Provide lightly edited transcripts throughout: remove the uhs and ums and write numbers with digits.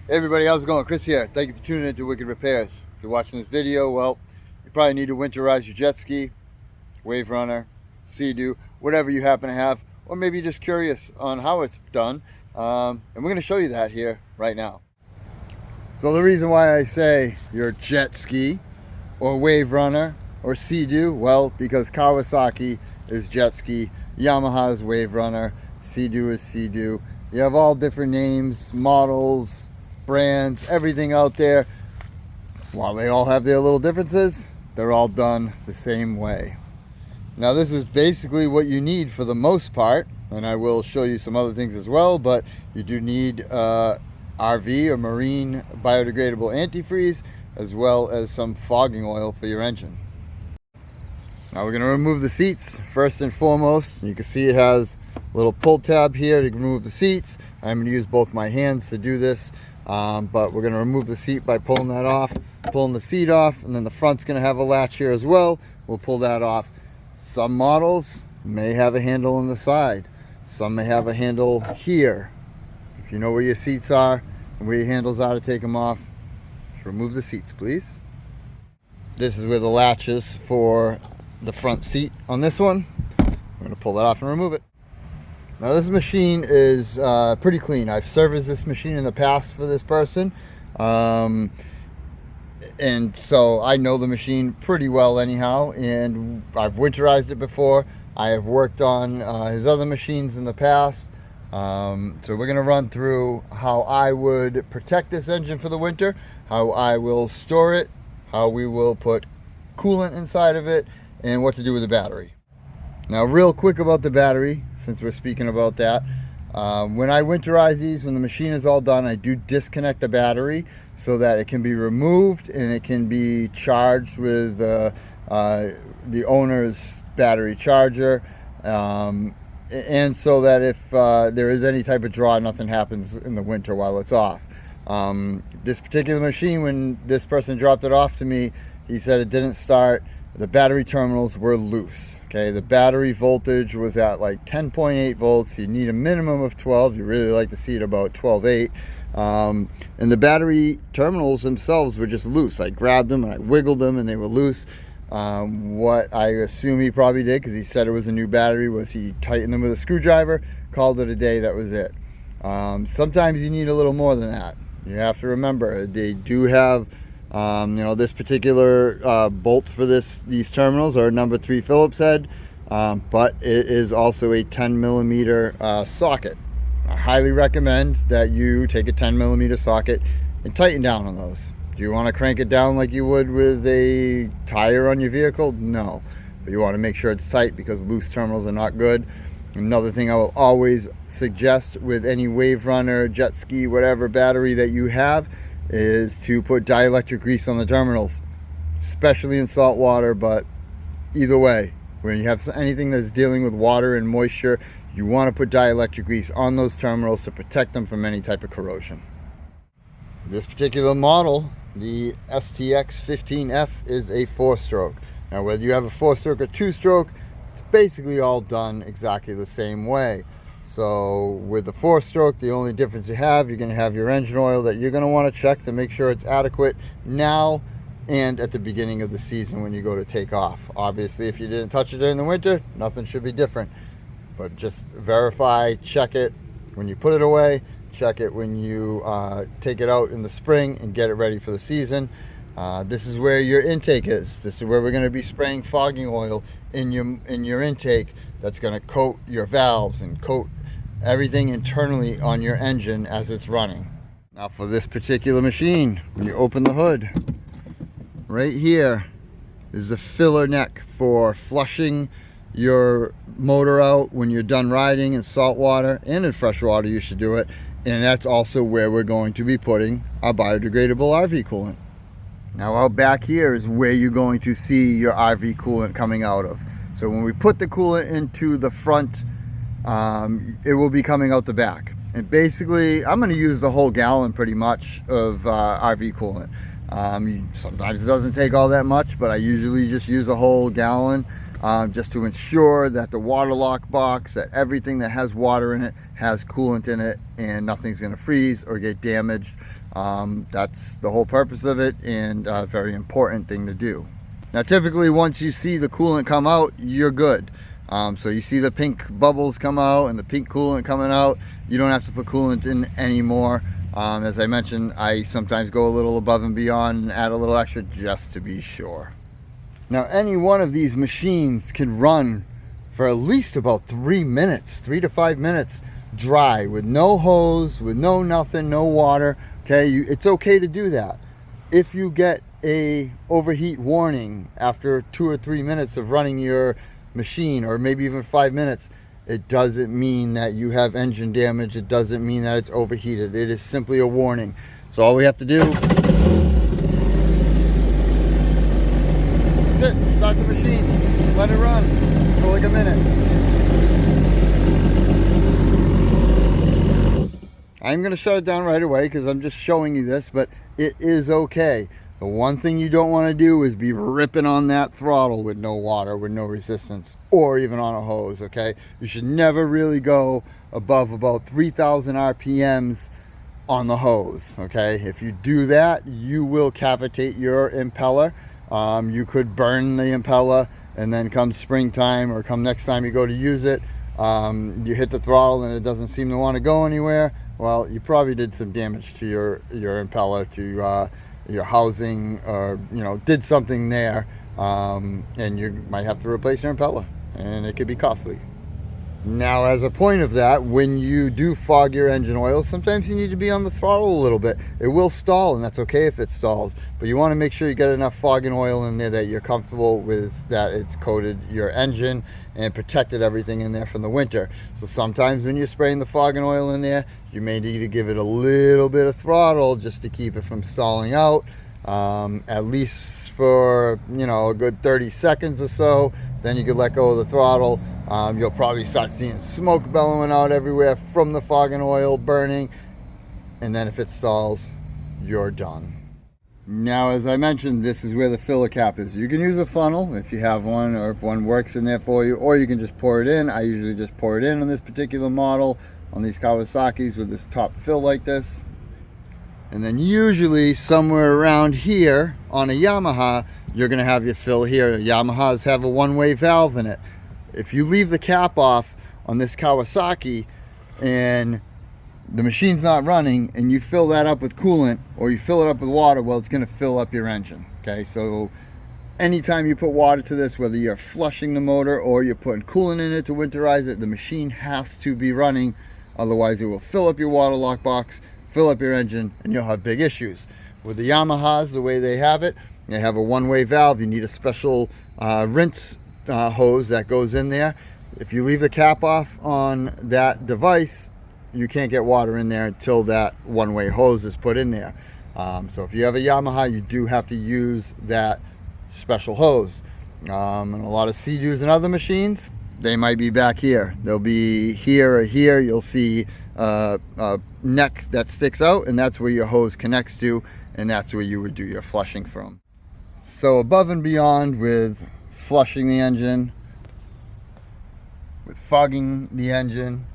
Hey everybody, how's it going? Chris here. Thank you for tuning in to Wicked Repairs. If you're watching this video, well, you probably need to winterize your jet ski, Waverunner, Sea-Doo, whatever you happen to have, or maybe you're just curious on how it's done. And we're going to show you that here right now. So the reason why I say your jet ski or Waverunner or Sea-Doo, well, because Kawasaki is jet ski, Yamaha is Waverunner, Sea-Doo is Sea-Doo. You have all different names, models, brands, everything out there. While they all have their little differences, they're all done the same way. Now this is basically what you need for the most part, and I will show you some other things as well, but you do need RV or marine biodegradable antifreeze, as well as some fogging oil for your engine. Now we're going to remove the seats first and foremost. You can see it has a little pull tab here to remove the seats. I'm going to use both my hands to do this. But we're going to remove the seat by pulling that off, pulling the seat off, and then the front's going to have a latch here as well. We'll pull that off. Some models may have a handle on the side. Some may have a handle here. If you know where your seats are and where your handles are to take them off, just remove the seats, please. This is where the latch is for the front seat on this one. I'm going to pull that off and remove it. Now this machine is pretty clean. I've serviced this machine in the past for this person. And so I know the machine pretty well anyhow, and I've winterized it before. I have worked on his other machines in the past. So we're gonna run through how I would protect this engine for the winter, how I will store it, how we will put coolant inside of it, and what to do with the battery. Now real quick about the battery, since we're speaking about that, when I winterize these, when the machine is all done, I do disconnect the battery so that it can be removed and it can be charged with the owner's battery charger, and so that if there is any type of draw, nothing happens in the winter while it's off. This particular machine, when this person dropped it off to me, he said it didn't start. The battery terminals were loose. Okay, the battery voltage was at like 10.8 volts. You need a minimum of 12. You really like to see it about 12.8. And the battery terminals themselves were just loose. I grabbed them and I wiggled them and they were loose. What I assume he probably did, because he said it was a new battery, was he tightened them with a screwdriver, called it a day, that was it. Sometimes you need a little more than that. You have to remember, they do have this particular bolt for these terminals are a number 3 Phillips head, but it is also a 10 millimeter socket. I highly recommend that you take a 10 millimeter socket and tighten down on those. Do you want to crank it down like you would with a tire on your vehicle? No, but you want to make sure it's tight, because loose terminals are not good. Another thing I will always suggest with any Waverunner, jet ski, whatever battery that you have, is to put dielectric grease on the terminals, especially in salt water. But either way, when you have anything that's dealing with water and moisture, you want to put dielectric grease on those terminals to protect them from any type of corrosion. This particular model, the STX 15F, is a 4-stroke. Now whether you have a 4-stroke or 2-stroke, it's basically all done exactly the same way. So with the 4-stroke, the only difference you're going to have your engine oil that you're going to want to check to make sure it's adequate now and at the beginning of the season when you go to take off. Obviously, if you didn't touch it during the winter, nothing should be different. But just verify, check it when you put it away, check it when you take it out in the spring and get it ready for the season. This is where your intake is. This is where we're going to be spraying fogging oil in your intake. That's going to coat your valves and coat everything internally on your engine as it's running. Now for this particular machine, when you open the hood, right here is the filler neck for flushing your motor out when you're done riding in salt water, and in fresh water you should do it. And that's also where we're going to be putting our biodegradable RV coolant. Now out back here is where you're going to see your RV coolant coming out of. So when we put the coolant into the front, it will be coming out the back. And basically, I'm going to use the whole gallon pretty much of RV coolant. Sometimes it doesn't take all that much, but I usually just use a whole gallon. just to ensure that the water lock box, that everything that has water in it has coolant in it and nothing's going to freeze or get damaged. That's the whole purpose of it, and a very important thing to do. Now typically once you see the coolant come out, you're good. So you see the pink bubbles come out and the pink coolant coming out, you don't have to put coolant in anymore. As I mentioned, I sometimes go a little above and beyond and add a little extra just to be sure. Now any one of these machines can run for at least about 3 minutes, 3 to 5 minutes dry, with no hose, with no nothing, no water. Okay, it's okay to do that. If you get a overheat warning after 2 or 3 minutes of running your machine, or maybe even 5 minutes, it doesn't mean that you have engine damage. It doesn't mean that it's overheated. It is simply a warning. So all we have to do, that's it. Start the machine, let it run for like a minute. I'm going to shut it down right away because I'm just showing you this, but it is okay. The one thing you don't want to do is be ripping on that throttle with no water, with no resistance, or even on a hose, okay? You should never really go above about 3,000 RPMs on the hose, okay? If you do that, you will cavitate your impeller. You could burn the impeller, and then come springtime or come next time you go to use it, you hit the throttle and it doesn't seem to want to go anywhere. Well, you probably did some damage to your impeller, to your housing, or did something there, and you might have to replace your impeller, and it could be costly. Now, as a point of that, when you do fog your engine oil, sometimes you need to be on the throttle a little bit. It will stall, and that's okay if it stalls, but you want to make sure you get enough fogging oil in there that you're comfortable with, that it's coated your engine and protected everything in there from the winter. So sometimes when you're spraying the fogging oil in there, you may need to give it a little bit of throttle just to keep it from stalling out, at least for a good 30 seconds or so. Then you could let go of the throttle. You'll probably start seeing smoke bellowing out everywhere from the fogging oil burning, and then if it stalls, you're done. Now, as I mentioned, this is where the filler cap is. You can use a funnel if you have one, or if one works in there for you, or you can just pour it in. I usually just pour it in on this particular model, on these Kawasaki's with this top fill like this. And then usually somewhere around here on a Yamaha, you're going to have your fill here. Yamahas have a one-way valve in it. If you leave the cap off on this Kawasaki and the machine's not running, and you fill that up with coolant, or you fill it up with water, well, it's going to fill up your engine. Okay, so anytime you put water to this, whether you're flushing the motor or you're putting coolant in it to winterize it, the machine has to be running. Otherwise, it will fill up your water lock box, fill up your engine, and you'll have big issues. With the Yamahas, the way they have it, they have a one-way valve. You need a special rinse hose that goes in there. If you leave the cap off on that device, you can't get water in there until that one-way hose is put in there. So if you have a Yamaha, you do have to use that special hose. And a lot of Sea-Doos and other machines, they might be back here. They'll be here or here. You'll see a neck that sticks out, and that's where your hose connects to, and that's where you would do your flushing from. So above and beyond with flushing the engine, with fogging the engine,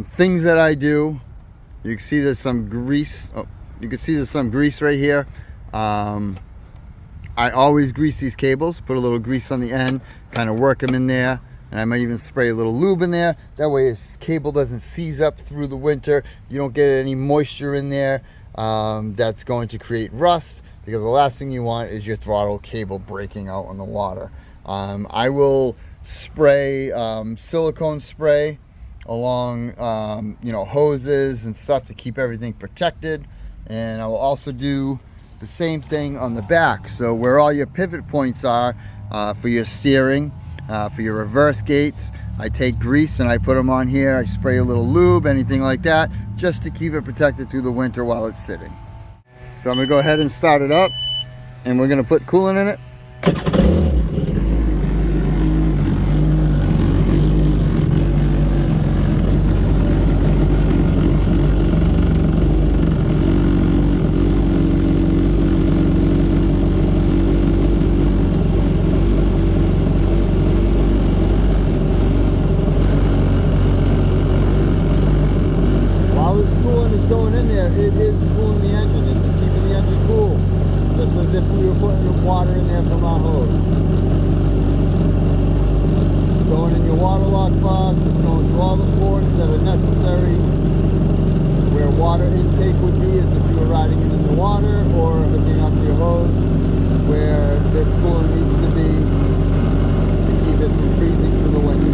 things that I do, you can see there's some grease. Oh, you can see there's some grease right here. I always grease these cables, put a little grease on the end, kind of work them in there, and I might even spray a little lube in there. That way this cable doesn't seize up through the winter. You don't get any moisture in there that's going to create rust, because the last thing you want is your throttle cable breaking out on the water. I will spray silicone spray along hoses and stuff to keep everything protected, and I will also do the same thing on the back. So where all your pivot points are for your steering, for your reverse gates, I take grease and I put them on here. I spray a little lube, anything like that, just to keep it protected through the winter while it's sitting. So I'm gonna go ahead and start it up, and we're gonna put coolant in it. is cooling the engine. This is keeping the engine cool. Just as if we were putting water in there from our hose. It's going in your water lock box. It's going through all the ports that are necessary. Where water intake would be is if you were riding it in the water or hooking up your hose. Where this coolant needs to be to keep it from freezing through the winter.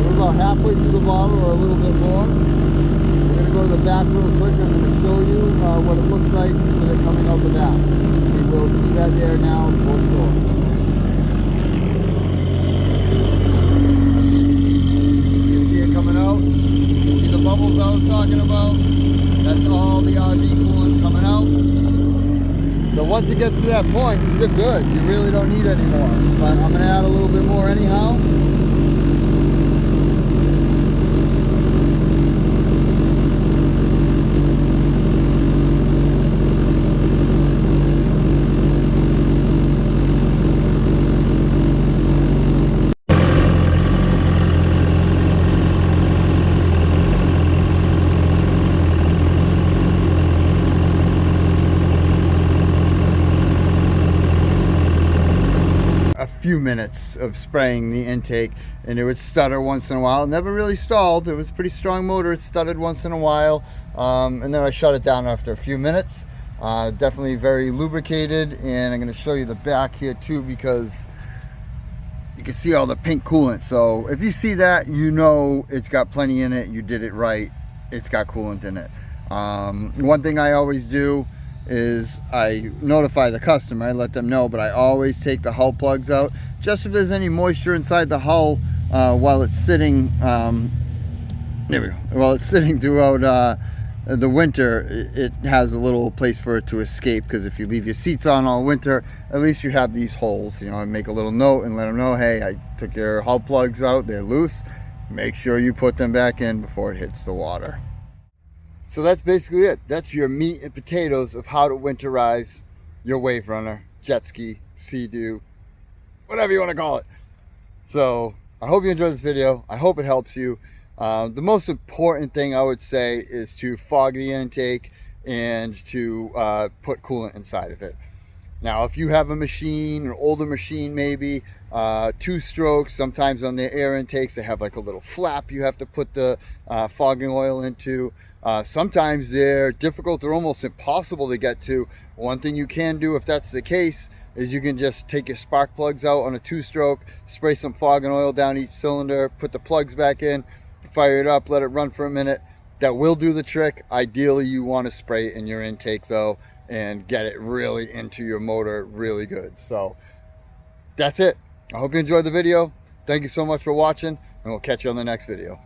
We're about halfway through the bottle or a little bit more. We're going to go to the back real quick. I'm going to show you what it looks like with it coming out the back. We will see that there now for sure. You see it coming out? You see the bubbles I was talking about? That's all the RV coolant coming out. So once it gets to that point, you're good. You really don't need any more. But I'm going to add a little bit more anyhow. Few minutes of spraying the intake, and it would stutter once in a while. It never really stalled. It was a pretty strong motor. It stuttered once in a while, and then I shut it down after a few minutes. Definitely very lubricated, and I'm going to show you the back here too, because you can see all the pink coolant. So if you see that, you know it's got plenty in it. You did it right. It's got coolant in it. One thing I always do is I notify the customer. I let them know, but I always take the hull plugs out just if there's any moisture inside the hull while it's sitting. There we go. While it's sitting throughout the winter, it has a little place for it to escape, because if you leave your seats on all winter, at least you have these holes. You know, I make a little note and let them know, hey, I took your hull plugs out, they're loose. Make sure you put them back in before it hits the water. So that's basically it. That's your meat and potatoes of how to winterize your Waverunner, jet ski, Sea-Doo, whatever you want to call it. So I hope you enjoyed this video. I hope it helps you. The most important thing I would say is to fog the intake and to put coolant inside of it. Now, if you have a machine, an older machine maybe, two strokes, sometimes on their air intakes, they have like a little flap you have to put the fogging oil into. Sometimes they're difficult or almost impossible to get to. One thing you can do if that's the case is you can just take your spark plugs out on a two-stroke, spray some fogging oil down each cylinder, put the plugs back in, fire it up, let it run for a minute. That will do the trick. Ideally, you want to spray it in your intake though and get it really into your motor really good. So that's it. I hope you enjoyed the video. Thank you so much for watching, and we'll catch you on the next video.